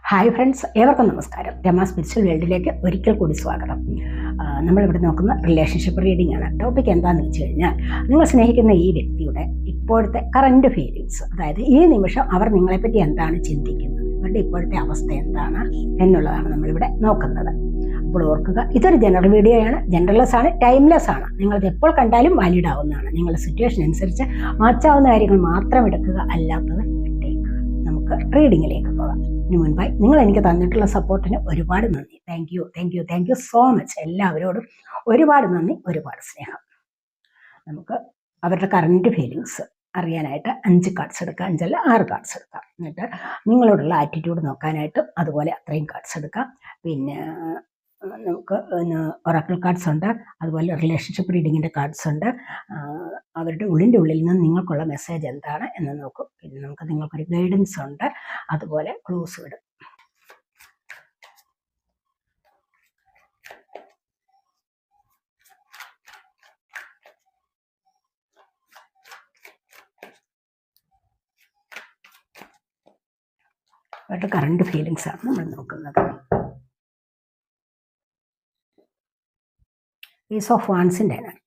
Hi friends, ഏവർക്കും നമസ്കാരം. Rama spiritual വേൾഡിലേക്ക് ഒരിക്കൽ കൂടി സ്വാഗതം. നമ്മളിവിടെ നോക്കുന്ന റിലേഷൻഷിപ്പ് റീഡിംഗ് ആണ്. ടോപ്പിക് എന്താണെന്ന് വെച്ച് കഴിഞ്ഞാൽ, നിങ്ങൾ സ്നേഹിക്കുന്ന ഈ വ്യക്തിയുടെ ഇപ്പോഴത്തെ കറൻറ്റ് ഫീലിങ്സ്, അതായത് ഈ നിമിഷം അവർ നിങ്ങളെപ്പറ്റി എന്താണ് ചിന്തിക്കുന്നത്, അവരുടെ ഇപ്പോഴത്തെ അവസ്ഥ എന്താണ് എന്നുള്ളതാണ് നമ്മളിവിടെ നോക്കുന്നത്. അപ്പോൾ ഓർക്കുക, ഇതൊരു ജനറൽ വീഡിയോ ആണ്, ജനറൽലെസ് ആണ്, ടൈംലെസ് ആണ്. നിങ്ങളത് എപ്പോൾ കണ്ടാലും വാലിഡ് ആവുന്നതാണ്. നിങ്ങളുടെ സിറ്റുവേഷൻ അനുസരിച്ച് മാറ്റാവുന്ന കാര്യങ്ങൾ മാത്രം എടുക്കുക, അല്ലാത്തത് വിട്ടേക്കുക. നമുക്ക് റീഡിങ്ങിലേക്ക് പോകാം. ഇതിനു മുൻപായി നിങ്ങൾ എനിക്ക് തന്നിട്ടുള്ള സപ്പോർട്ടിന് ഒരുപാട് നന്ദി. Thank you so much. എല്ലാവരോടും ഒരുപാട് നന്ദി, ഒരുപാട് സ്നേഹം. നമുക്ക് അവരുടെ കറൻറ്റ് ഫീലിങ്സ് അറിയാനായിട്ട് 5 കാർഡ്സ് എടുക്കാം, 5 അല്ല 6 കാർഡ്സ് എടുക്കാം. എന്നിട്ട് നിങ്ങളോടുള്ള ആറ്റിറ്റ്യൂഡ് നോക്കാനായിട്ടും അതുപോലെ അത്രയും കാർഡ്സ് എടുക്കാം. പിന്നെ നമുക്ക് ഒറാക്കിൾ കാർഡ്സ് ഉണ്ട്, അതുപോലെ റിലേഷൻഷിപ്പ് റീഡിങ്ങിൻ്റെ കാർഡ്സ് ഉണ്ട്. അവരുടെ ഉള്ളിൻ്റെ ഉള്ളിൽ നിന്ന് നിങ്ങൾക്കുള്ള മെസ്സേജ് എന്താണ് എന്ന് നോക്കും. പിന്നെ നമുക്ക് നിങ്ങൾക്കൊരു ഗൈഡൻസ് ഉണ്ട്, അതുപോലെ ക്ലൂസ് വിടും. അവരുടെ കറണ്ട് ഫീലിങ്സ് ആണ് നമ്മൾ നോക്കുന്നത്. പീസ് ഓഫ് വാൻസിൻ്റെ എനർജി.